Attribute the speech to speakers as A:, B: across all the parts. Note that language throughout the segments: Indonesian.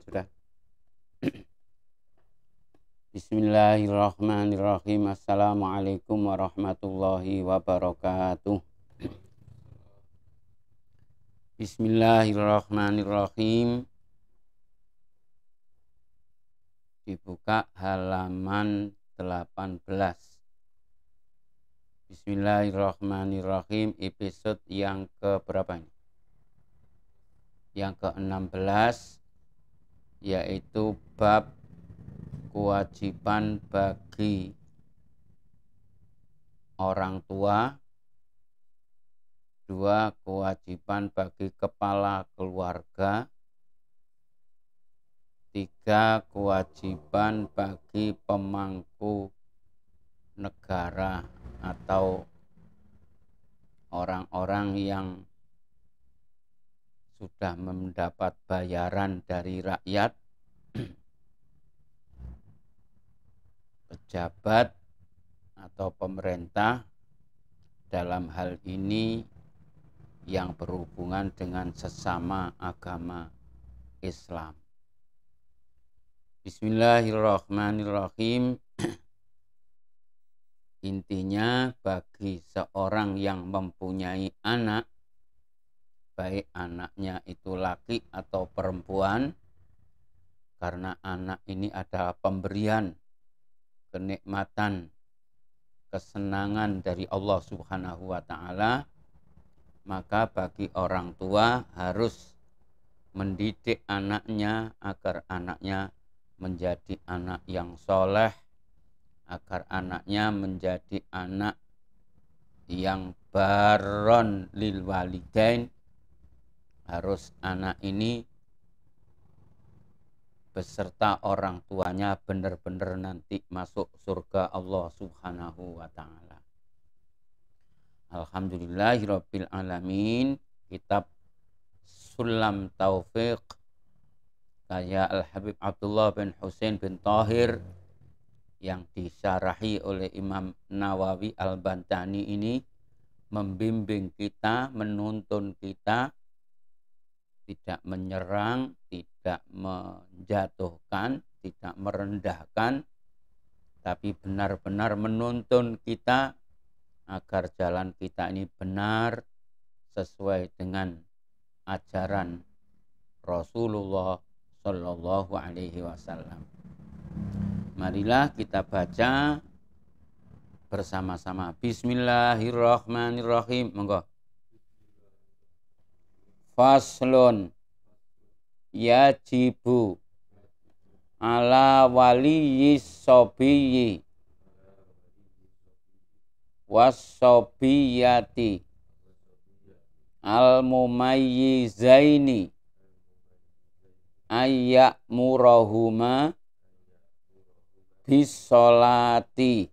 A: sudah. Bismillahirrahmanirrahim. Assalamualaikum warahmatullahi wabarakatuh. Bismillahirrahmanirrahim. Dibuka halaman 18. Bismillahirrahmanirrahim. Episode yang ke berapa ini? Yang ke-16, yaitu bab kewajiban bagi orang tua, 2 kewajiban bagi kepala keluarga, 3 kewajiban bagi pemangku negara atau orang-orang yang sudah mendapat bayaran dari rakyat, pejabat atau pemerintah dalam hal ini yang berhubungan dengan sesama agama Islam. Bismillahirrahmanirrahim. Intinya bagi seorang yang mempunyai anak, baik anaknya itu laki atau perempuan, karena anak ini adalah pemberian kenikmatan, kesenangan dari Allah Subhanahu wa Ta'ala, maka bagi orang tua harus mendidik anaknya agar anaknya menjadi anak yang soleh, agar anaknya menjadi anak yang baron lil walidain. Harus anak ini beserta orang tuanya benar-benar nanti masuk surga Allah Subhanahu wa Ta'ala. Alhamdulillahirabbil alamin. Kitab Sulam Taufiq karya Al-Habib Abdullah bin Husain bin Thahir yang disyarahi oleh Imam Nawawi Al-Bantani ini membimbing kita, menuntun kita tidak menyerang, tidak menjatuhkan, tidak merendahkan, tapi benar-benar menuntun kita agar jalan kita ini benar sesuai dengan ajaran Rasulullah Shallallahu Alaihi Wasallam. Marilah kita baca bersama-sama. Bismillahirrahmanirrahim. Monggo. Faslun yajibu ala waliyis sobiyyi wassobiyati al mumayyizaini ayya'murahuma bisolati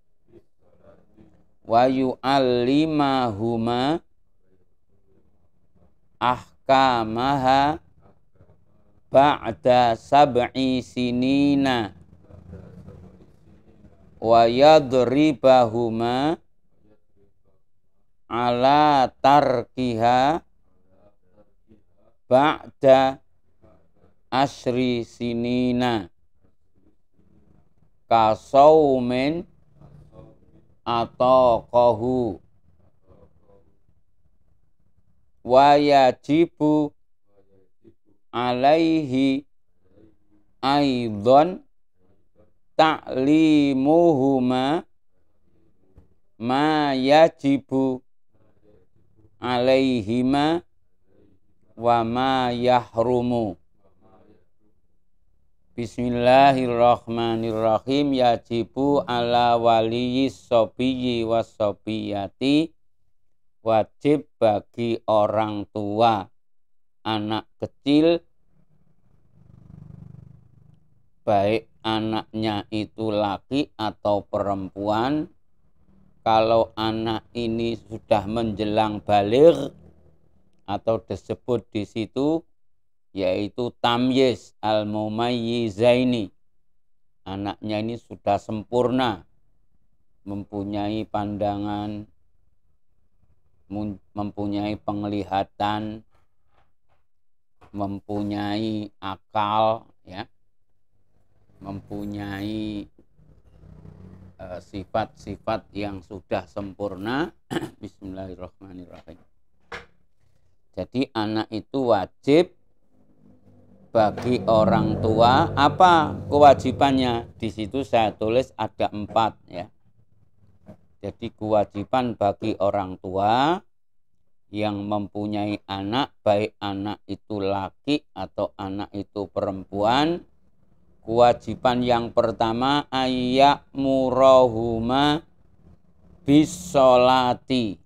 A: wa yu'allimahuma ahkamaha ba'da sab'i sinina wa yadribahuma ala tarkiha ba'da asri sinina kasaumin atau qahu wa yajibu alaihi aidan ta'limuhuma ma yajibu alaihima wa ma yahrumu. Bismillahirrahmanirrahim. Yajibu ala waliyis sobiyyi wassobiyati, wajib bagi orang tua anak kecil, baik anaknya itu laki atau perempuan. Kalau anak ini sudah menjelang baligh atau disebut di situ yaitu tamyiz al-mumayyizaini, anaknya ini sudah sempurna, mempunyai pandangan, mempunyai penglihatan, mempunyai akal, ya, mempunyai sifat-sifat yang sudah sempurna. Bismillahirrahmanirrahim. Jadi anak itu wajib bagi orang tua. Apa kewajibannya? Di situ saya tulis ada 4 ya. Jadi kewajiban bagi orang tua yang mempunyai anak, baik anak itu laki atau anak itu perempuan. Kewajiban yang pertama ayya'murahuma bis-sholati.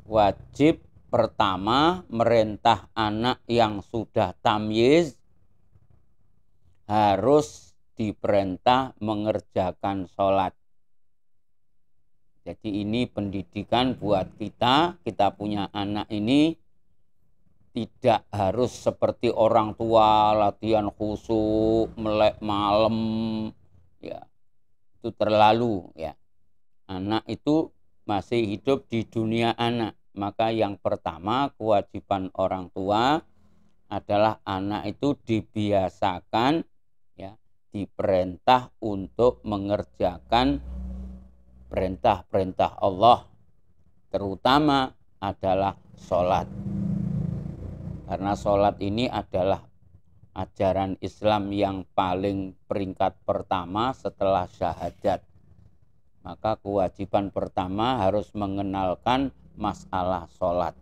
A: Wajib pertama merintah anak yang sudah tamyiz harus diperintah mengerjakan sholat. Jadi ini pendidikan buat kita. Kita punya anak ini tidak harus seperti orang tua latihan khusyuk, melek malam, ya itu terlalu ya. Anak itu masih hidup di dunia anak. Maka yang pertama kewajiban orang tua adalah anak itu dibiasakan ya, diperintah untuk mengerjakan perintah-perintah Allah, terutama adalah sholat. Karena sholat ini adalah ajaran Islam yang paling peringkat pertama setelah syahadat. Maka kewajiban pertama harus mengenalkan masalah sholat.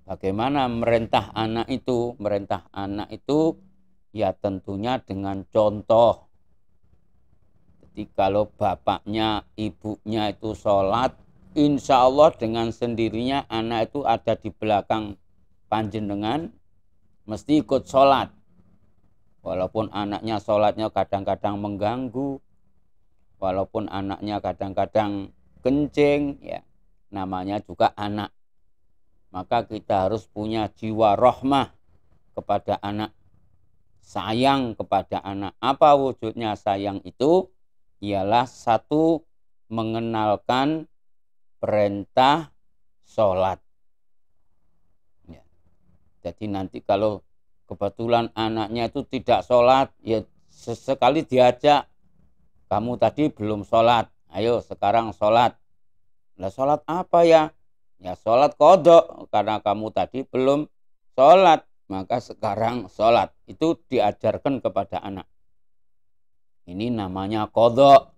A: Bagaimana merintah anak itu? Merintah anak itu ya tentunya dengan contoh. Jadi kalau bapaknya, ibunya itu sholat, insya Allah dengan sendirinya anak itu ada di belakang panjenengan mesti ikut sholat. Walaupun anaknya sholatnya kadang-kadang mengganggu, walaupun anaknya kadang-kadang kencing, ya namanya juga anak. Maka kita harus punya jiwa rahmah kepada anak, sayang kepada anak. Apa wujudnya sayang itu? Ialah satu, mengenalkan perintah sholat. Jadi nanti kalau kebetulan anaknya itu tidak sholat, ya sesekali diajak, kamu tadi belum sholat, ayo sekarang sholat. Nah sholat apa ya? Ya sholat qadha, karena kamu tadi belum sholat, maka sekarang sholat. Itu diajarkan kepada anak. Ini namanya qadha.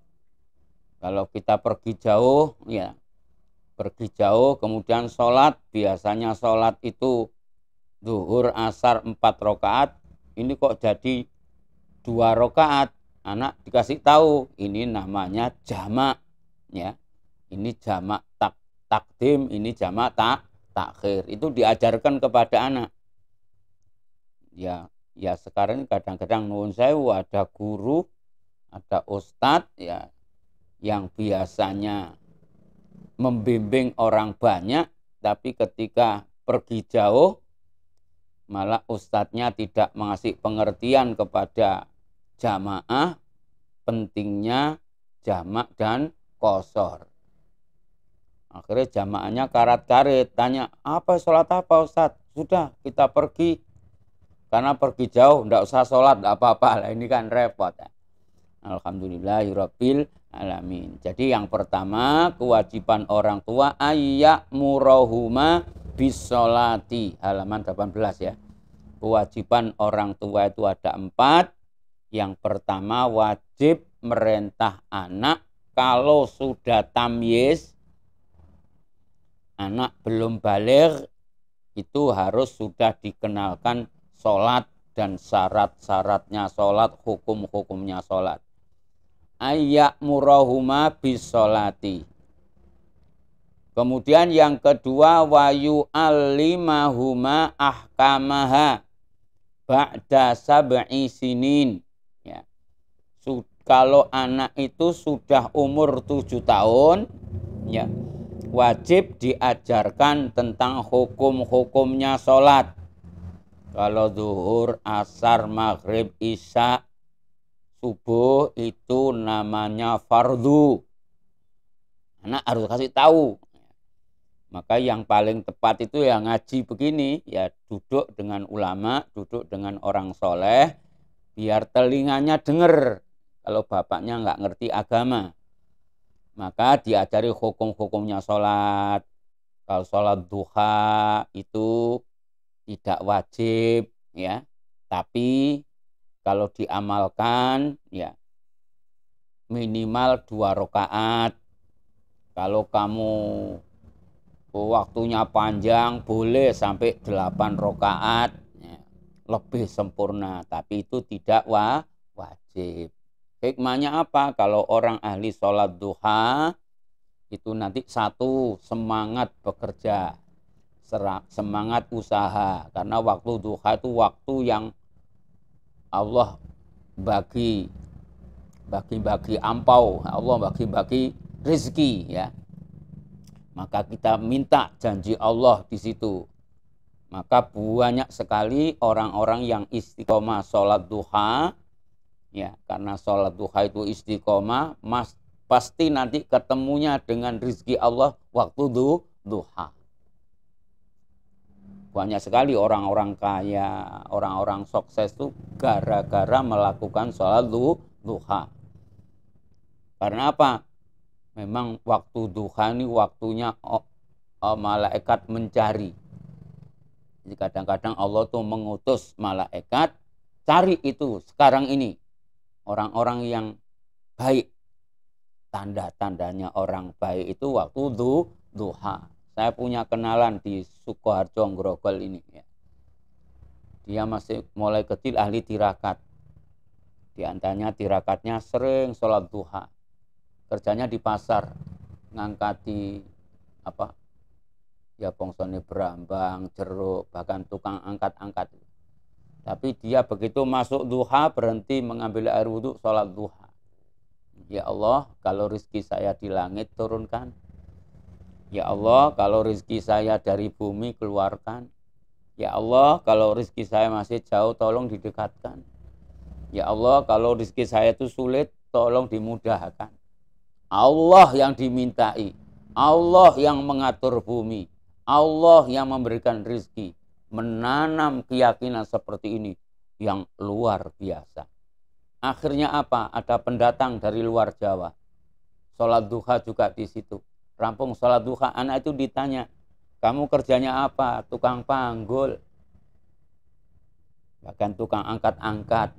A: Kalau kita pergi jauh, ya pergi jauh kemudian sholat, biasanya sholat itu zuhur, asar 4 rakaat, ini kok jadi 2 rakaat. Anak dikasih tahu, ini namanya jamak ya. Ini jamak takdim, ini jamak takhir. Itu diajarkan kepada anak. Ya sekarang kadang-kadang nuwun sewu, ada guru, ada ustadz ya yang biasanya membimbing orang banyak, tapi ketika pergi jauh malah ustadznya tidak mengasih pengertian kepada jamaah pentingnya jamak dan qashar. Akhirnya jamaahnya karat-karit, tanya apa sholat apa Ustadz? Sudah kita pergi, karena pergi jauh enggak usah sholat, enggak apa-apa lah, ini kan repot ya. Alhamdulillahirabbil alamin. Jadi yang pertama kewajiban orang tua ayya'murahuma bis-sholati, halaman 18 ya. Kewajiban orang tua itu ada 4. Yang pertama wajib merintah anak kalau sudah tamyiz, anak belum baligh, itu harus sudah dikenalkan sholat dan syarat-syaratnya sholat, hukum-hukumnya sholat. Ayya'murahuma bis-sholati. Kemudian yang kedua wayu alimahuma ahkamaha ba'da sab'i sinin. Ya. Kalau anak itu sudah umur 7 tahun, ya, wajib diajarkan tentang hukum-hukumnya sholat. Kalau zuhur, asar, maghrib, isya, subuh itu namanya fardu. Anak harus kasih tahu. Maka yang paling tepat itu ya ngaji begini, ya duduk dengan ulama, duduk dengan orang soleh, biar telinganya dengar. Kalau bapaknya nggak ngerti agama, maka diajari hukum-hukumnya sholat. Kalau sholat duha itu tidak wajib, ya. Tapi kalau diamalkan, ya minimal 2 rakaat. Kalau kamu waktunya panjang, boleh sampai 8 rakaat, ya, lebih sempurna. Tapi itu tidak wajib. Hikmahnya apa? Kalau orang ahli sholat duha, itu nanti satu, semangat bekerja, semangat usaha. Karena waktu duha itu waktu yang Allah bagi ampau, Allah bagi rezeki, ya. Maka kita minta janji Allah di situ. Maka banyak sekali orang-orang yang istiqomah sholat duha, ya, karena sholat duha itu istiqomah, pasti nanti ketemunya dengan rezeki Allah waktu duha. Banyak sekali orang-orang kaya, orang-orang sukses itu gara-gara melakukan sholat duha. Karena apa? Memang waktu duha ini waktunya malaikat mencari. Jadi kadang-kadang Allah tuh mengutus malaikat, cari itu sekarang ini orang-orang yang baik. Tanda-tandanya orang baik itu waktu duha. Saya punya kenalan di Sukoharjo Grogol ini, ya. Dia masih mulai kecil ahli tirakat. Di antaranya tirakatnya sering sholat duha. Kerjanya di pasar, ngangkati apa? Ya bongsone berambang, jeruk, bahkan tukang angkat-angkat. Tapi dia begitu masuk duha berhenti mengambil air wudhu, sholat duha. Ya Allah, kalau rezeki saya di langit turunkan. Ya Allah, kalau rezeki saya dari bumi keluarkan. Ya Allah, kalau rezeki saya masih jauh tolong didekatkan. Ya Allah, kalau rezeki saya itu sulit tolong dimudahkan. Allah yang dimintai, Allah yang mengatur bumi, Allah yang memberikan rezeki. Menanam keyakinan seperti ini yang luar biasa. Akhirnya apa? Ada pendatang dari luar Jawa. Sholat duha juga di situ. Rampung sholat duha, anak itu ditanya, kamu kerjanya apa? Tukang panggul. Bahkan tukang angkat-angkat.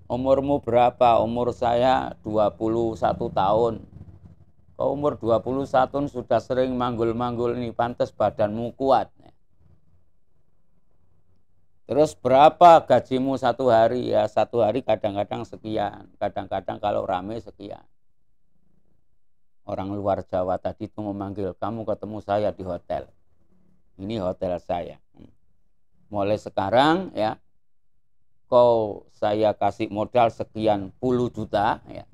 A: Umurmu berapa? Umur saya 21 tahun. Kau umur 21 sudah sering manggul-manggul ini, pantas badanmu kuat. Terus berapa gajimu satu hari? Ya satu hari kadang-kadang sekian. Kadang-kadang kalau rame sekian. Orang luar Jawa tadi itu memanggil, kamu ketemu saya di hotel. Ini hotel saya. Mulai sekarang, ya, kau saya kasih modal sekian puluh juta, ya.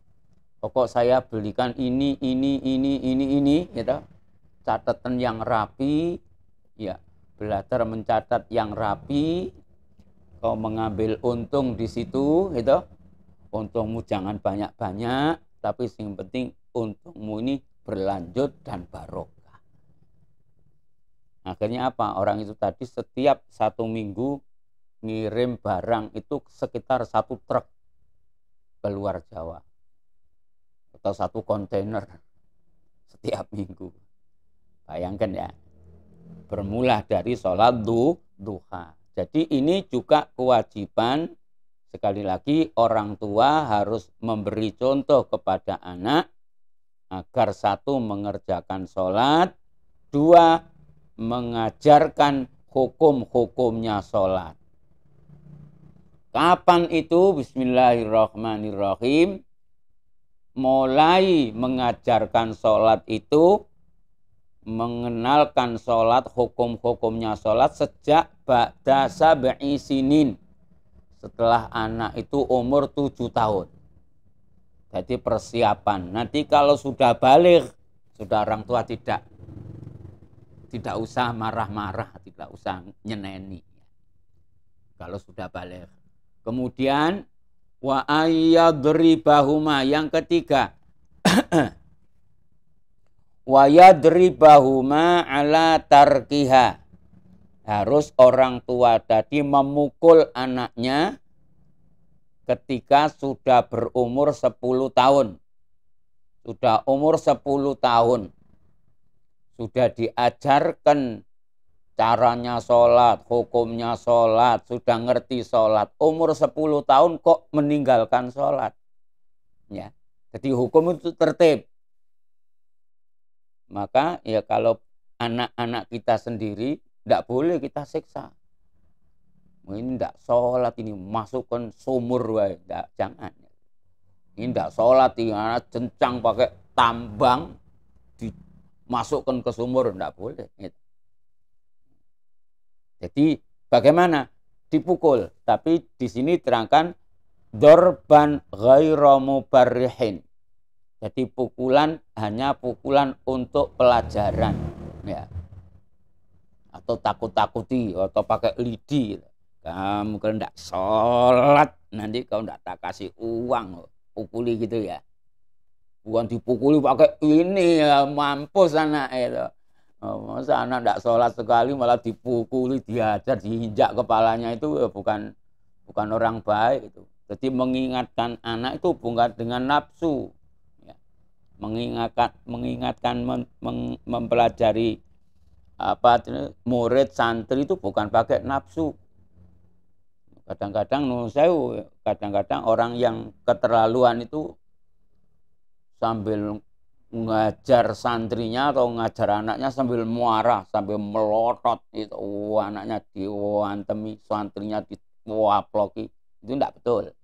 A: Pokok saya belikan ini, gitu. Catatan yang rapi, ya. Belajar mencatat yang rapi. Kau mengambil untung di situ, gitu. Untungmu jangan banyak-banyak, tapi yang penting untungmu ini berlanjut dan barokah. Akhirnya apa? Orang itu tadi setiap 1 minggu ngirim barang itu sekitar 1 truk ke luar Jawa. Atau 1 kontainer setiap minggu. Bayangkan ya. Bermula dari sholat duha. Jadi ini juga kewajiban. Sekali lagi orang tua harus memberi contoh kepada anak agar 1 mengerjakan sholat, 2 mengajarkan hukum-hukumnya sholat. Kapan itu? Bismillahirrahmanirrahim. Mulai mengajarkan sholat itu, mengenalkan sholat, hukum-hukumnya sholat sejak ba'da sab'i sinin. Setelah anak itu umur 7 tahun. Jadi persiapan. Nanti kalau sudah balik, sudah orang tua tidak usah marah-marah, tidak usah nyeneni. Kalau sudah balik. Kemudian wa ayyadribahuma, yang ketiga. Wa yadribahuma ala tarkiha. Harus orang tua tadi memukul anaknya ketika sudah berumur 10 tahun. Sudah umur 10 tahun. Sudah diajarkan caranya sholat, hukumnya sholat, sudah ngerti sholat. Umur 10 tahun kok meninggalkan sholat. Ya. Jadi hukum itu tertib. Maka ya kalau anak-anak kita sendiri tidak boleh kita siksa. Ini tidak sholat, ini masukkan sumur, jangan. Ini tidak sholat, ini cencang pakai tambang, dimasukkan ke sumur, tidak boleh. Jadi bagaimana? Dipukul. Tapi di sini terangkan dorban ghairu mubarrihin. Jadi pukulan hanya pukulan untuk pelajaran, ya. Atau takut-takuti, atau pakai lidi. Kamu kalau tidak sholat, nanti kau tidak tak kasih uang, pukuli gitu ya. Bukan dipukuli pakai ini, ya, mampus anak itu. Masa anak tidak sholat sekali malah dipukuli, diajar, diinjak kepalanya, itu ya bukan orang baik itu. Jadi mengingatkan anak itu bukan dengan nafsu. Mengingatkan mempelajari murid santri itu bukan pakai nafsu. Kadang-kadang orang yang keterlaluan itu sambil ngajar santrinya atau ngajar anaknya sambil muarah, sambil melotot itu, anaknya diwantemi, santrinya diwaploki, itu tidak betul.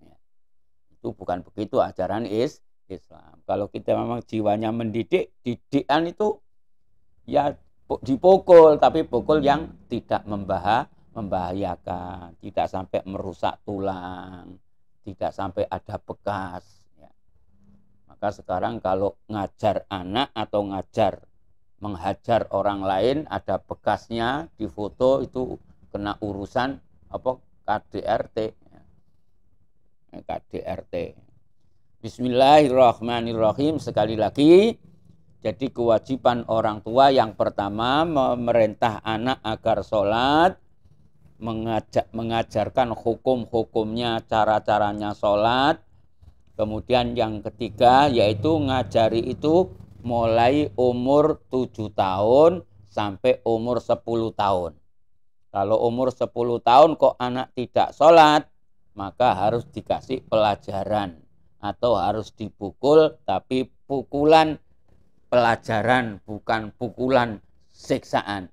A: Itu bukan begitu ajaran Islam. Kalau kita memang jiwanya mendidik, didikan itu ya dipukul, tapi pukul yang tidak membahayakan, tidak sampai merusak tulang, tidak sampai ada bekas. Ya. Maka sekarang kalau ngajar anak atau menghajar orang lain ada bekasnya di foto, itu kena urusan KDRT. KDRT. Bismillahirrahmanirrahim. Sekali lagi, jadi kewajiban orang tua yang pertama memerintah anak agar sholat, mengajarkan hukum-hukumnya, cara-caranya sholat. Kemudian yang ketiga yaitu ngajari itu mulai umur 7 tahun sampai umur 10 tahun. Kalau umur 10 tahun kok anak tidak sholat, maka harus dikasih pelajaran. Atau harus dipukul, tapi pukulan pelajaran, bukan pukulan siksaan.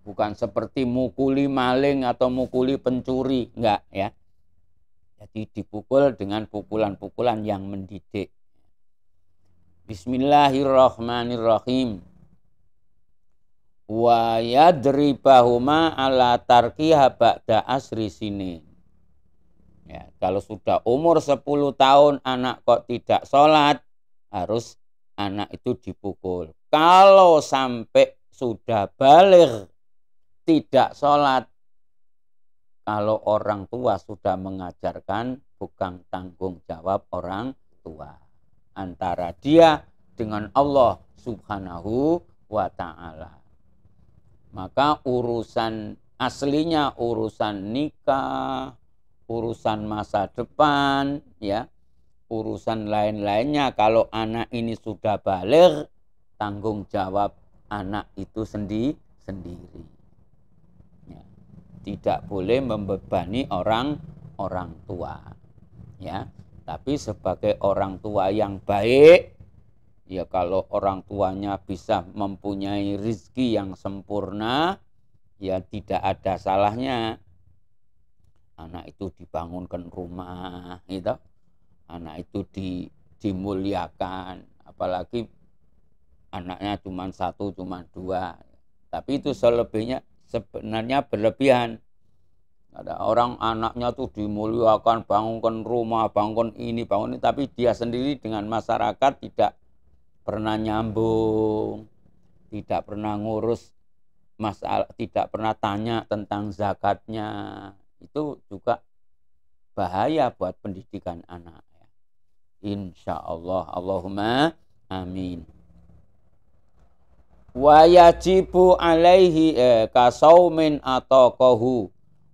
A: Bukan seperti mukuli maling atau mukuli pencuri, enggak ya. Jadi dipukul dengan pukulan-pukulan yang mendidik. Bismillahirrahmanirrahim. Wa yadribahuma ala tarkiha ba'da asri sinin. Ya, kalau sudah umur 10 tahun anak kok tidak sholat, harus anak itu dipukul. Kalau sampai sudah balik tidak sholat, kalau orang tua sudah mengajarkan, bukan tanggung jawab orang tua. Antara dia dengan Allah Subhanahu wa ta'ala. Maka urusan aslinya, urusan nikah, urusan masa depan, ya, urusan lain-lainnya, kalau anak ini sudah balik, tanggung jawab anak itu sendiri. Ya. Tidak boleh membebani orang tua, ya. Tapi sebagai orang tua yang baik, ya kalau orang tuanya bisa mempunyai rezeki yang sempurna, ya tidak ada salahnya anak itu dibangunkan rumah, gitu. Anak itu dimuliakan, apalagi anaknya cuma 1, cuma 2. Tapi itu selebihnya sebenarnya berlebihan. Ada orang anaknya tuh dimuliakan, bangunkan rumah, bangun ini, tapi dia sendiri dengan masyarakat tidak pernah nyambung, tidak pernah ngurus masalah, tidak pernah tanya tentang zakatnya. Itu juga bahaya buat pendidikan anak. Insya Allah, Allahumma amin. Wa yajibu alaihi kasaumin ataqahu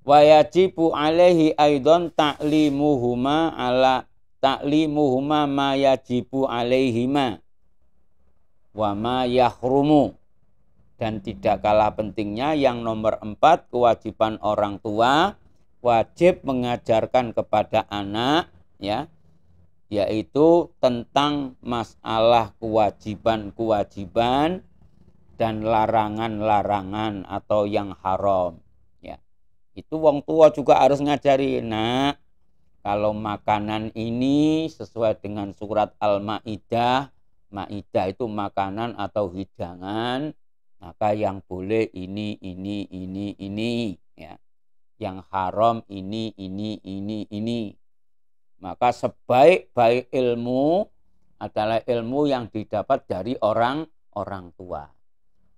A: Wa yajibu alaihi aidon ta'limuhuma ma yajibu alaihima wa ma yahrumu. Dan tidak kalah pentingnya yang nomor 4, kewajiban orang tua wajib mengajarkan kepada anak, ya, yaitu tentang masalah kewajiban-kewajiban dan larangan-larangan atau yang haram. Ya, itu wong tua juga harus ngajari, nak, kalau makanan ini sesuai dengan surat Al-Maidah, Maidah itu makanan atau hidangan, maka yang boleh ini, ya. Yang haram ini. Maka sebaik-baik ilmu adalah ilmu yang didapat dari orang tua.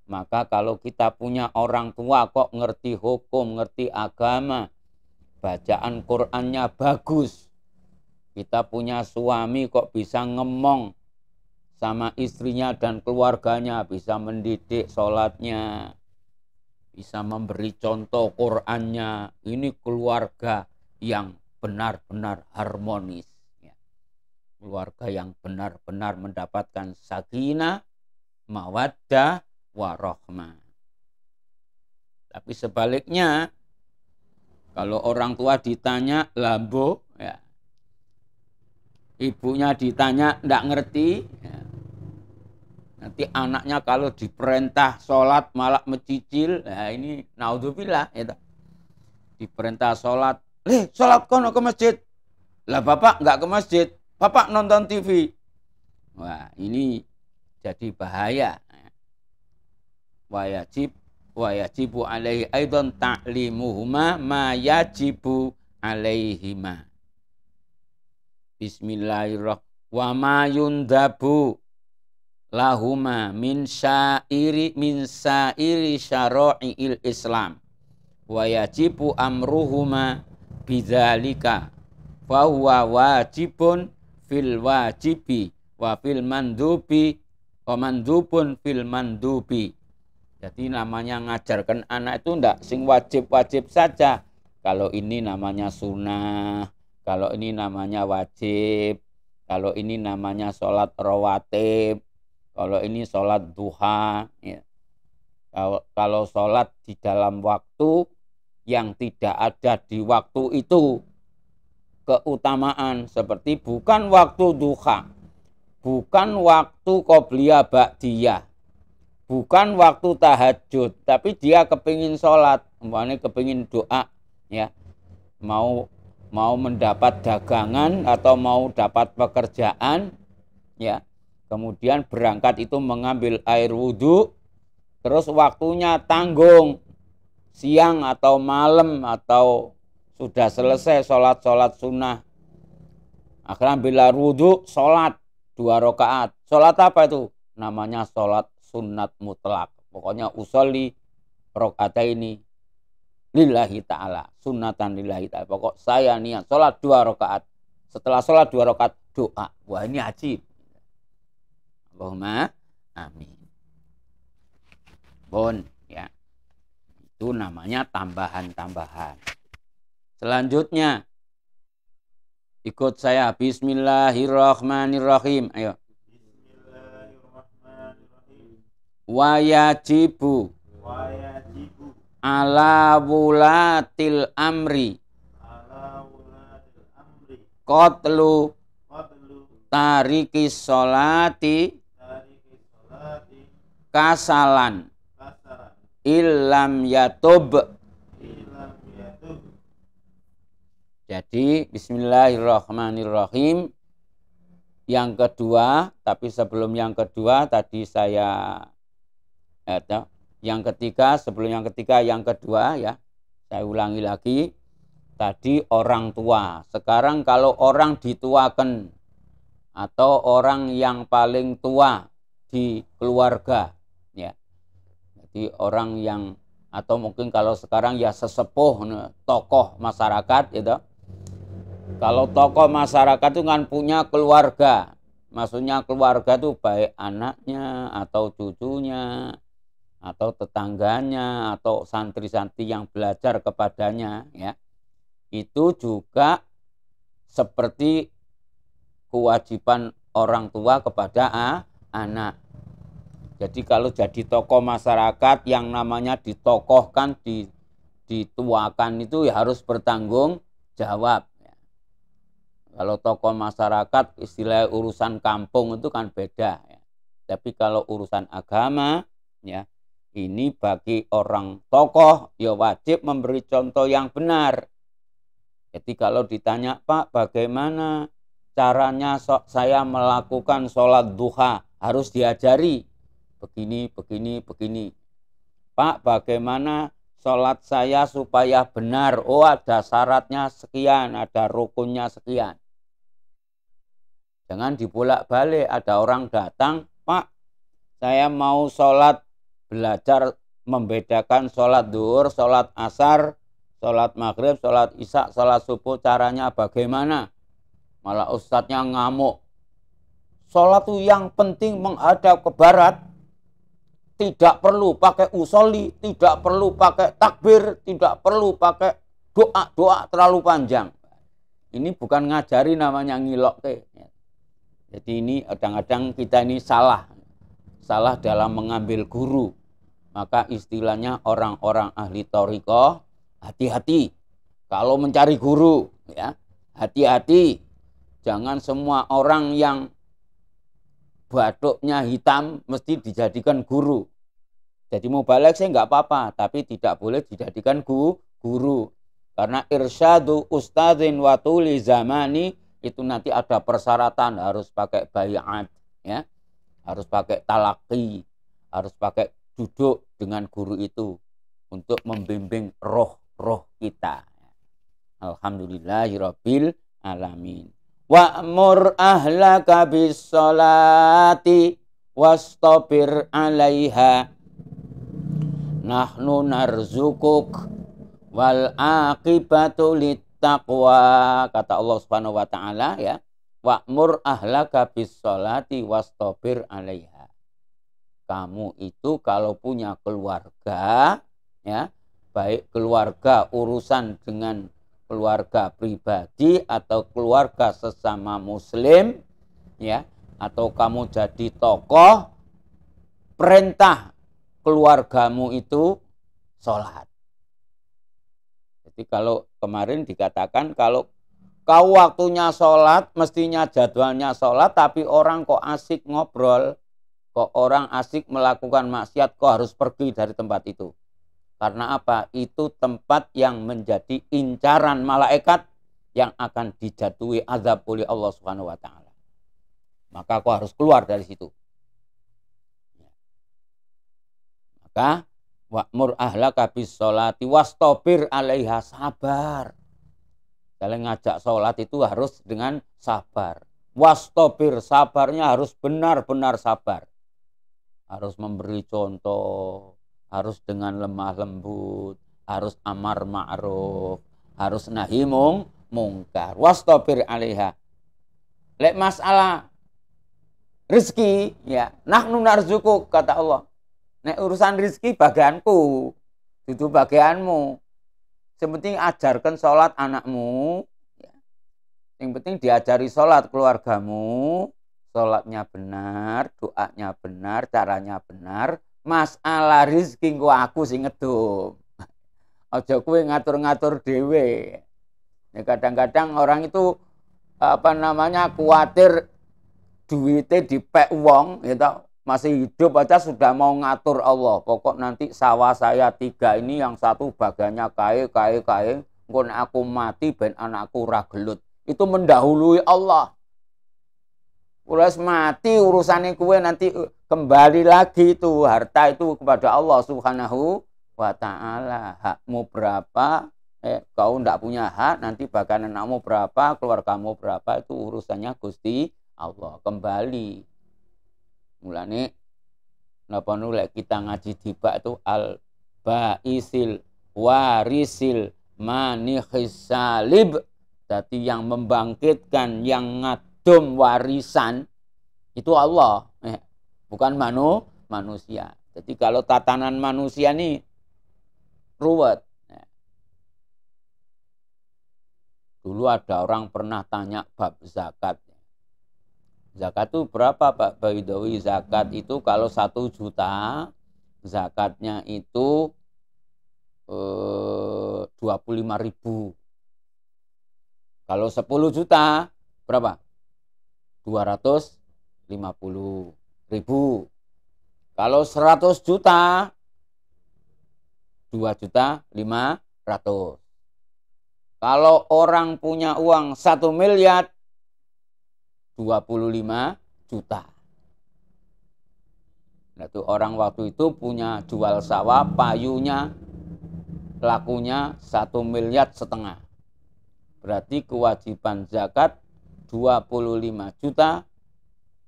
A: Maka kalau kita punya orang tua kok ngerti hukum, ngerti agama, bacaan Qur'annya bagus, kita punya suami kok bisa ngemong sama istrinya dan keluarganya, bisa mendidik sholatnya, bisa memberi contoh Qur'annya, ini keluarga yang benar-benar harmonis, ya. Keluarga yang benar-benar mendapatkan sakinah, mawaddah, warahmah. Tapi sebaliknya, kalau orang tua ditanya lambo, ya, ibunya ditanya nggak ngerti, ya. Nanti anaknya kalau diperintah sholat malah mencicil, nah ini naudzubillah, ya. Diperintah sholat, sholat kono ke masjid. Lah bapak nggak ke masjid, bapak nonton TV. Wah, ini jadi bahaya. Wa yajibu alaihi aidan ta'limuhuma ma yajibu alaihima. Bismillahirrahmanirrahim. Wa ma yundabu lahuma min syairi syara'iil Islam. Wa yajibu amruhuma bidzalika fa huwa wajibun fil wajibi wa fil mandubi wa mandubun fil mandubi. Jadi namanya ngajarkan anak itu enggak sing wajib-wajib saja. Kalau ini namanya sunnah, kalau ini namanya wajib, kalau ini namanya sholat rawatib, kalau ini sholat duha, ya. Kalau sholat di dalam waktu yang tidak ada di waktu itu keutamaan, seperti bukan waktu duha, bukan waktu qobliyah ba'diyah, bukan waktu tahajud, tapi dia kepingin sholat, umpamanya kepingin doa, ya, mau mendapat dagangan atau mau dapat pekerjaan, ya, kemudian berangkat itu mengambil air wudhu, terus waktunya tanggung, siang atau malam atau sudah selesai sholat sunnah, akhirnya ambil air wudhu, sholat 2 rakaat. Sholat apa itu? Namanya sholat sunat mutlak. Pokoknya usolli rakaataini lillahi ta'ala, sunatan lillahi ta'ala. Pokok saya niat sholat 2 rakaat. Setelah sholat 2 rakaat doa. Wah, ini ajib. Allahumma amin. Bon, ya. Itu namanya tambahan-tambahan. Selanjutnya ikut saya, bismillahirrahmanirrahim. Ayo. Bismillahirrahmanirrahim. Wa yajibu ala wulatil amri qatlu tariki sholati kasalan illam yatub. Jadi bismillahirrahmanirrahim. Yang kedua, tapi sebelum yang kedua tadi saya yang ketiga, sebelum yang ketiga yang kedua, ya. Saya ulangi lagi. Tadi orang tua. Sekarang kalau orang dituakan atau orang yang paling tua di keluarga, ya. Jadi orang yang, atau mungkin kalau sekarang ya sesepuh, tokoh masyarakat, gitu. Kalau tokoh masyarakat itu kan punya keluarga. Maksudnya keluarga itu baik anaknya atau cucunya atau tetangganya atau santri-santri yang belajar kepadanya, ya, itu juga seperti kewajiban orang tua kepada anak. Jadi kalau jadi tokoh masyarakat yang namanya ditokohkan, dituakan itu ya harus bertanggung jawab. Kalau tokoh masyarakat istilah urusan kampung itu kan beda, ya. Tapi kalau urusan agama, ya, ini bagi orang tokoh ya wajib memberi contoh yang benar. Jadi kalau ditanya, Pak, bagaimana caranya saya melakukan sholat duha? Harus diajari begini, begini, begini. Pak, bagaimana sholat saya supaya benar? Oh, ada syaratnya sekian, ada rukunnya sekian. Jangan dibolak-balik. Ada orang datang, Pak, saya mau sholat, belajar membedakan sholat duhur, sholat asar, sholat maghrib, sholat isya, sholat subuh, caranya bagaimana? Malah ustadznya ngamuk. Sholat itu yang penting menghadap ke barat. Tidak perlu pakai usolli, tidak perlu pakai takbir, tidak perlu pakai doa-doa terlalu panjang. Ini bukan ngajari namanya ngilok. Jadi ini kadang-kadang kita ini salah dalam mengambil guru. Maka istilahnya orang-orang ahli thariqah, hati-hati kalau mencari guru, ya, hati-hati. Jangan semua orang yang batuknya hitam mesti dijadikan guru. Jadi mau balik saya nggak apa-apa, tapi tidak boleh dijadikan guru. Karena irsyadu ustadzin wa tuli zamani itu nanti ada persyaratan, harus pakai bai'at, ya. Harus pakai talaqi, harus pakai duduk dengan guru itu untuk membimbing roh kita. Alhamdulillahirabbil alamin. Wa'mur ahlaka bis sholati wastabir 'alaiha. Nahnu narzukuk wal aqibatu littaqwa, kata Allah Subhanahu wa taala, ya. Wa'mur ahlaka bis sholati wastabir 'alaiha. Kamu itu kalau punya keluarga, ya, baik keluarga urusan dengan keluarga pribadi atau keluarga sesama muslim, ya, atau kamu jadi tokoh, perintah keluargamu itu sholat. Jadi kalau kemarin dikatakan kalau kau waktunya sholat, mestinya jadwalnya sholat, tapi orang kok asik ngobrol, kok orang asik melakukan maksiat, kok harus pergi dari tempat itu. Karena apa? Itu tempat yang menjadi incaran malaikat yang akan dijatuhi azab oleh Allah Subhanahu wa taala. Maka kau harus keluar dari situ. Maka wa'mur ahlaka bis sholati wastabir 'alaiha, sabar. Kalian ngajak sholat itu harus dengan sabar. Wastabir, sabarnya harus benar-benar sabar. Harus memberi contoh, harus dengan lemah lembut, harus amar ma'ruf, harus nahi mungkar. Wastabir 'alaiha. Lek masalah rezeki, ya, nahnu narzuquk, kata Allah. Nek urusan rezeki bagianku, itu bagianmu. Yang penting ajarkan sholat anakmu, ya. Yang penting diajari sholat keluargamu, sholatnya benar, doanya benar, caranya benar. Masalah rezeki aku sing ngedum. Aja kowe ngatur-ngatur dhewe. Ya, kadang-kadang orang itu khawatir duitnya dipek wong, gitu. Masih hidup aja sudah mau ngatur Allah. Pokok nanti sawah saya 3 ini yang satu bagiannya kae. Engko aku mati ben anakku ra gelut. Itu mendahului Allah. Ulas mati urusannya kue nanti kembali lagi itu harta itu kepada Allah Subhanahu wa taala. Hakmu berapa? Kau ndak punya hak, nanti bagian anakmu berapa, keluargamu berapa, itu urusannya Gusti Allah. Kembali. Mulane napa nulek kita ngaji tiba itu al baisil warisil manihis salib. Jadi yang membangkitkan, yang ngadum warisan itu Allah, bukan manusia. Jadi kalau tatanan manusia ini ruwet. Dulu ada orang pernah tanya bab zakat. Zakat itu berapa Pak Baidowi? Zakat itu kalau 1 juta, zakatnya itu 25.000. Kalau 10 juta, berapa? 250.000. Kalau 100 juta, 2.500.000. Kalau orang punya uang 1 miliar, 25 juta. Nah, itu orang waktu itu punya jual sawah, payunya lakunya 1,5 miliar. Berarti kewajiban zakat 25 juta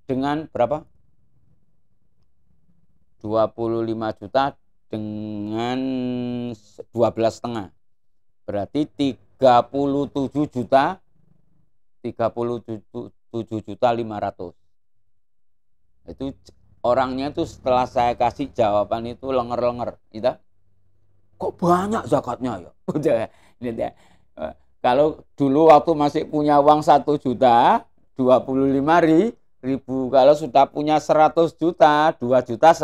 A: dengan berapa? 25 juta dengan 12,5. Berarti 37 juta 37.500. Itu orangnya itu setelah saya kasih jawaban itu lenger-lenger, gitu. Kok banyak zakatnya ya? Kalau dulu waktu masih punya uang 1 juta 25.000, kalau sudah punya 100 juta 2,5 juta,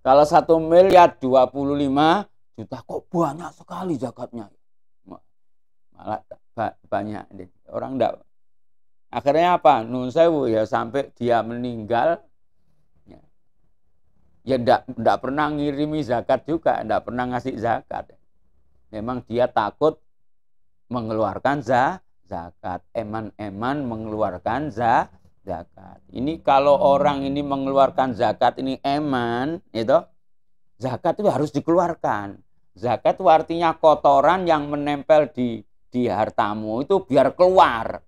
A: kalau 1 miliar 25 juta, kok banyak sekali zakatnya. Malah banyak orang enggak. Akhirnya apa? Nun sewu ya, sampai dia meninggal ya enggak pernah ngirimi zakat juga, enggak pernah ngasih zakat. Memang dia takut mengeluarkan zakat, eman-eman mengeluarkan zakat. Ini kalau orang ini mengeluarkan zakat ini eman, itu zakat itu harus dikeluarkan. Zakat itu artinya kotoran yang menempel di hartamu itu biar keluar.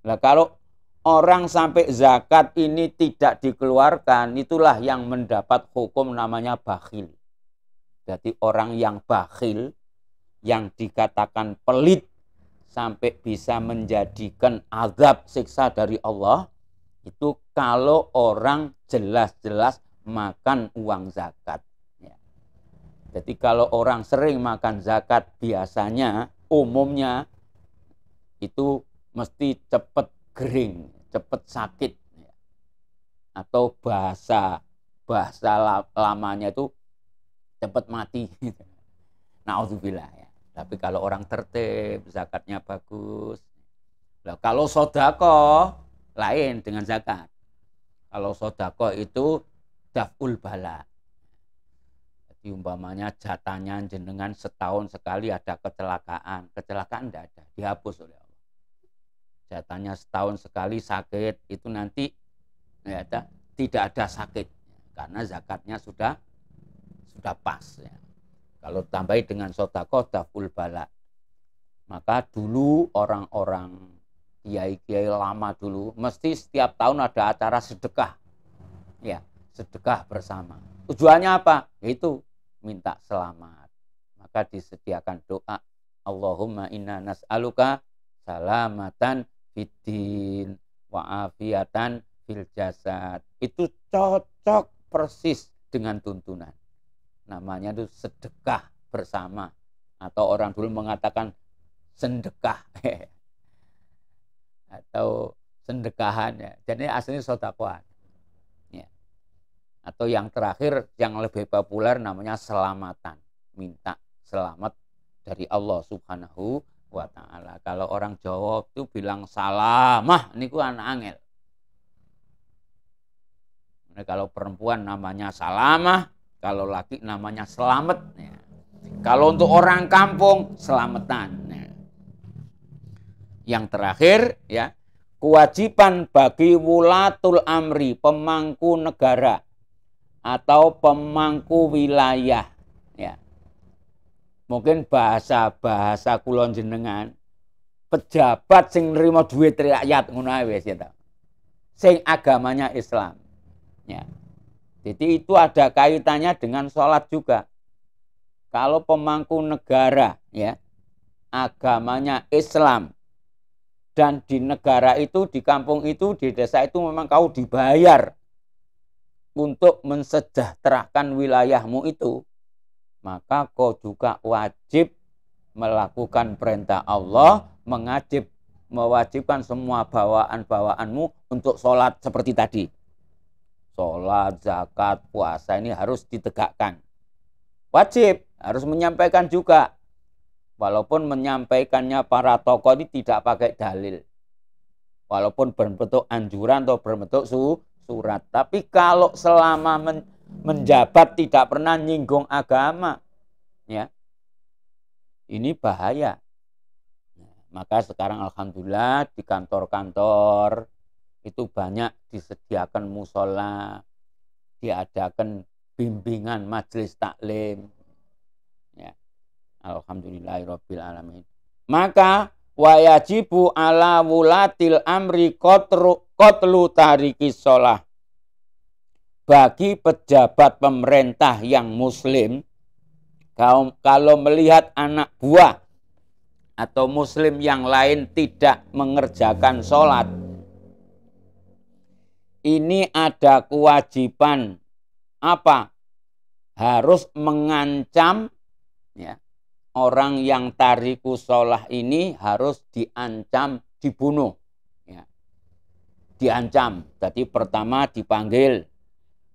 A: Nah, kalau orang sampai zakat ini tidak dikeluarkan, itulah yang mendapat hukum namanya bakhil. Jadi orang yang bakhil, yang dikatakan pelit, sampai bisa menjadikan azab siksa dari Allah, itu kalau orang jelas-jelas makan uang zakat. Jadi kalau orang sering makan zakat, biasanya umumnya itu mesti cepat kering, cepat sakit, atau bahasa lamanya itu cepat mati. Na'udzubillah ya. Tapi kalau orang tertib, zakatnya bagus. Nah, kalau sodako lain dengan zakat. Kalau sodako itu daf'ul bala. Jadi umpamanya jatahnya jenengan setahun sekali ada kecelakaan. Kecelakaan tidak ada, dihapus oleh Allah. Jatahnya setahun sekali sakit, itu nanti ya, tidak ada sakit. Karena zakatnya sudah pas. Ya. Kalau tambahi dengan sodako daf'ul bala. Maka dulu orang-orang kiai-kiai lama dulu mesti setiap tahun ada acara sedekah. Ya, sedekah bersama. Tujuannya apa? Itu minta selamat. Maka disediakan doa, Allahumma inna nas'aluka salamatan fiddin wa afiatan fil jasad. Itu cocok persis dengan tuntunan. Namanya itu sedekah bersama. Atau orang dulu mengatakan sendekah. Atau sendekahan. Ya. Jadi aslinya sodakoan. Atau yang terakhir yang lebih populer namanya selamatan, minta selamat dari Allah Subhanahu wa ta'ala. Kalau orang Jawa itu bilang salamah, niku anak angel. Nah, kalau perempuan namanya salamah, kalau laki namanya selamat. Ya. Kalau untuk orang kampung selamatan. Ya. Yang terakhir ya, kewajiban bagi wulatul amri, pemangku negara atau pemangku wilayah, ya. Mungkin bahasa kulon jenengan, pejabat sing nerima duit rakyat ngono ae wis ya. Sing agamanya Islam. Ya. Jadi itu ada kaitannya dengan sholat juga. Kalau pemangku negara, ya, agamanya Islam, dan di negara itu, di kampung itu, di desa itu memang kau dibayar untuk mensejahterakan wilayahmu itu, maka kau juga wajib melakukan perintah Allah, mewajibkan semua bawaan-bawaanmu untuk sholat seperti tadi. Sholat, zakat, puasa ini harus ditegakkan. Wajib, harus menyampaikan juga. Walaupun menyampaikannya para tokoh ini tidak pakai dalil. Walaupun berbentuk anjuran atau berbentuk surat. Tapi kalau selama menjabat tidak pernah nyinggung agama, ya, ini bahaya. Maka sekarang alhamdulillah di kantor-kantor itu banyak disediakan musola, diadakan bimbingan majelis taklim. Ya. Alhamdulillahirabbil alamin. Maka wayajibu ala wulatil amri qatlu tariki sholah. Bagi pejabat pemerintah yang muslim, kalau melihat anak buah atau muslim yang lain tidak mengerjakan sholat, ini ada kewajiban apa? Harus mengancam, ya, orang yang tariku sholah ini harus diancam dibunuh. Ya. Diancam. Jadi pertama dipanggil,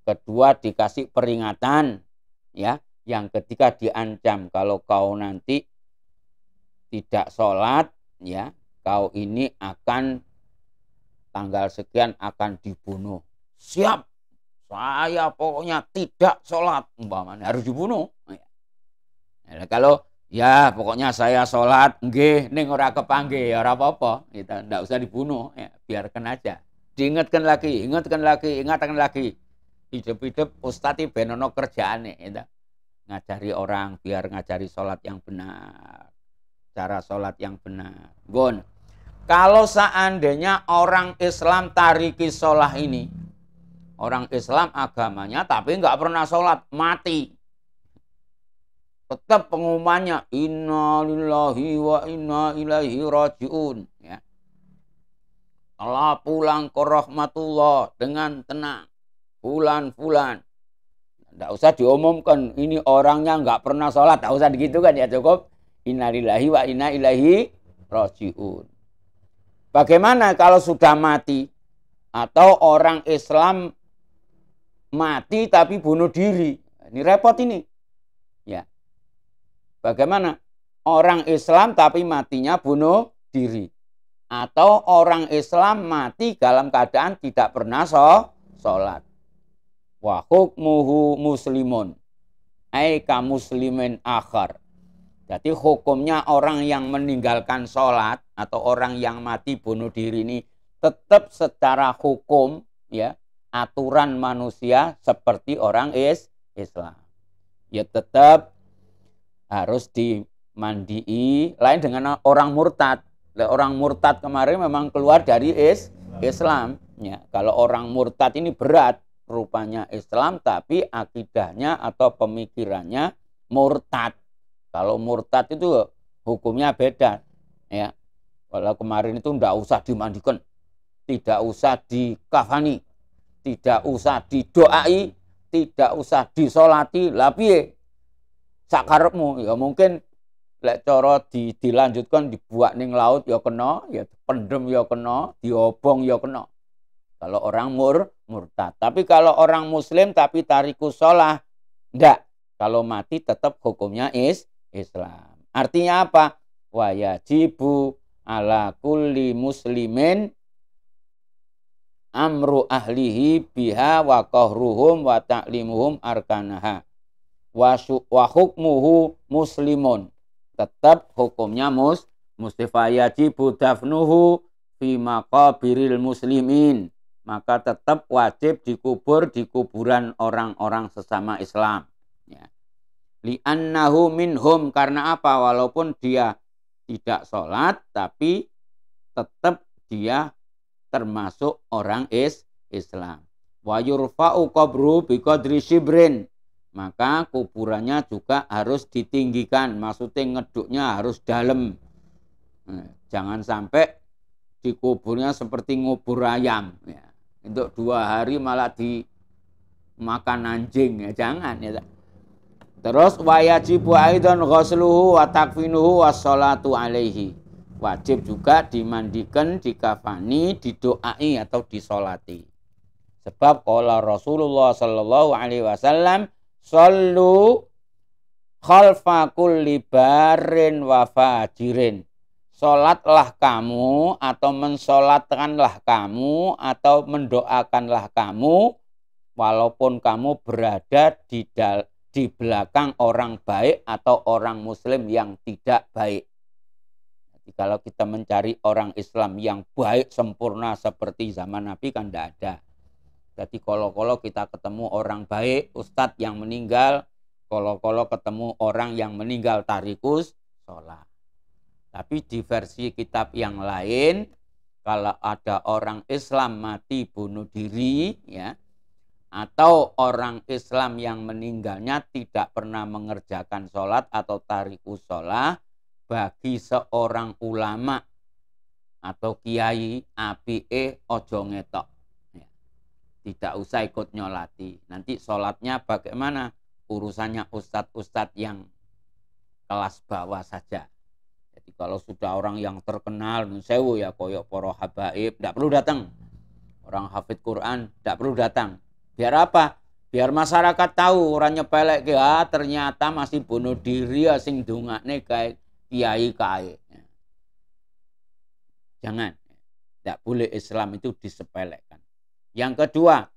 A: kedua dikasih peringatan, ya. Yang ketiga diancam, kalau kau nanti tidak sholat, ya, kau ini akan tanggal sekian akan dibunuh. Siap, saya pokoknya tidak sholat, umpamanya harus dibunuh. Ya, kalau ya pokoknya saya sholat, nggih, ning ora kepanggih, ya ora apa-apa, gitu. Ndak usah dibunuh, ya, biarkan aja. Diingatkan lagi, ingatkan lagi. Hidup-hidup ustadz ben ono kerjaane, gitu. Ngajari orang biar ngajari sholat yang benar, cara sholat yang benar. Gon, kalau seandainya orang Islam tariki sholah ini, orang Islam agamanya tapi nggak pernah sholat, mati. Tetap pengumumannya inna lillahi wa inna ilaihi rajiun, ya. Telah pulang ke rahmatullah dengan tenang, fulan. Tidak usah diumumkan ini orangnya nggak pernah sholat, tidak usah begitu kan, ya, cukup inna lillahi wa inna ilaihi rajiun. Bagaimana kalau sudah mati atau orang Islam mati tapi bunuh diri? Ini repot ini, ya. Bagaimana? Orang Islam tapi matinya bunuh diri. Atau orang Islam mati dalam keadaan tidak pernah sholat. Wa hukmuhu muslimun. Ka muslimin akhar. Jadi hukumnya orang yang meninggalkan sholat atau orang yang mati bunuh diri ini tetap secara hukum, ya, aturan manusia seperti orang Islam. Ya tetap harus dimandii, lain dengan orang murtad. Orang murtad kemarin memang keluar dari Islam. Ya, kalau orang murtad ini berat, rupanya Islam tapi akidahnya atau pemikirannya murtad. Kalau murtad itu hukumnya beda. Ya, kalau kemarin itu tidak usah dimandikan, tidak usah dikafani, tidak usah didoai, tidak usah disolati, lah piye? Sakarepmu, ya mungkin lek cara dilanjutkan dibuat ning laut ya kena, ya pendem ya kena, diobong ya kena. Kalau orang murtad. Tapi kalau orang muslim tapi tarikus sholah, enggak. Kalau mati tetap hukumnya Islam. Artinya apa? Wa yajibu ala kulli muslimin amru ahlihi biha wa qahruhum wa ta'limuhum arkanaha. Wa hukmuhu muslimun. Tetap hukumnya mustifayajibu dafnuhu fi maqabiril muslimin. Maka tetap wajib dikubur di kuburan orang-orang sesama Islam. Ya. Li'annahu minhum, karena apa? Walaupun dia tidak sholat, tapi tetap dia termasuk orang Islam. Wa yurfa'u qabru biqadri shibrin. Maka kuburannya juga harus ditinggikan, maksudnya ngeduknya harus dalam. Jangan sampai dikuburnya seperti ngubur ayam. Ya. Untuk 2 hari malah makan anjing, ya jangan ya. Terus wajibu aidan ghusluhu wa takfinuhu wassalatu alaihi. Wajib juga dimandikan, dikafani, didoai atau disolati. Sebab qala Rasulullah sallallahu alaihi wasallam, "Shallu khalfa kulli barin wa fajirin." Salatlah kamu atau mensolatkanlah kamu atau mendoakanlah kamu walaupun kamu berada di belakang orang baik atau orang muslim yang tidak baik. Jadi kalau kita mencari orang Islam yang baik sempurna seperti zaman Nabi kan tidak ada. Jadi kalau kita ketemu orang baik, ustadz yang meninggal, kalau ketemu orang yang meninggal tarikus sholat. Tapi di versi kitab yang lain, kalau ada orang Islam mati bunuh diri, ya, atau orang Islam yang meninggalnya tidak pernah mengerjakan sholat atau tarikus sholat, bagi seorang ulama atau kiai apike ojo ngetok. Ya. Tidak usah ikut nyolati. Nanti sholatnya bagaimana? Urusannya ustadz-ustadz yang kelas bawah saja. Jadi kalau sudah orang yang terkenal, sewu ya koyok poro habaib, tidak perlu datang. Orang hafid Quran tidak perlu datang. Biar apa? Biar masyarakat tahu orang nyepelek ya ternyata masih bunuh diri ya sing dongakne kayak kiai kae. Jangan. Tidak boleh Islam itu disepelekan. Yang kedua,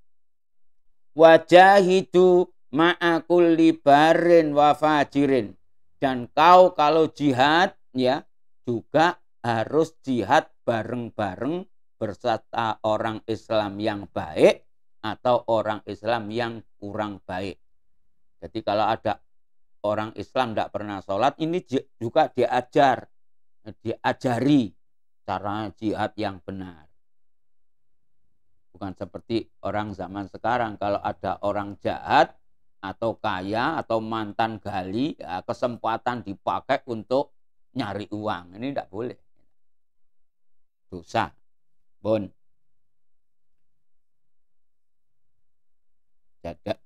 A: wajahidu ma'a kulli barin wa fajirin. Dan kau kalau jihad ya juga harus jihad bareng-bareng bersama orang Islam yang baik atau orang Islam yang kurang baik. Jadi kalau ada orang Islam tidak pernah sholat, ini juga diajari cara jihad yang benar. Bukan seperti orang zaman sekarang, kalau ada orang jahat atau kaya atau mantan gali, ya kesempatan dipakai untuk nyari uang. Ini tidak boleh. Dosa. Bon.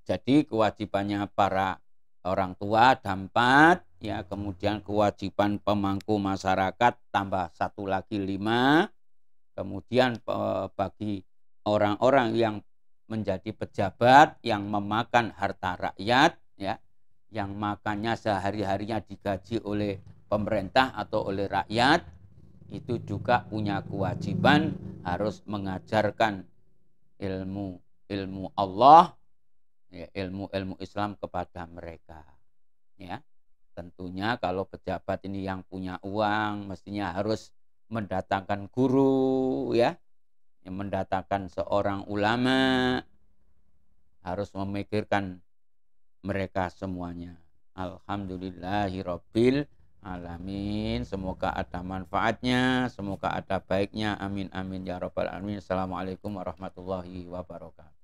A: Jadi kewajibannya para orang tua ada 4, ya, kemudian kewajiban pemangku masyarakat tambah 1 lagi 5, kemudian bagi orang-orang yang menjadi pejabat yang memakan harta rakyat, ya, yang makannya sehari-harinya digaji oleh pemerintah atau oleh rakyat, itu juga punya kewajiban harus mengajarkan ilmu Allah, ya, ilmu Islam kepada mereka. Ya, tentunya kalau pejabat ini yang punya uang, mestinya harus mendatangkan guru, ya, mendatangkan seorang ulama, harus memikirkan mereka semuanya. Alhamdulillahirabbil alamin. Semoga ada manfaatnya, semoga ada baiknya. Amin amin ya rabbal alamin. Assalamualaikum warahmatullahi wabarakatuh.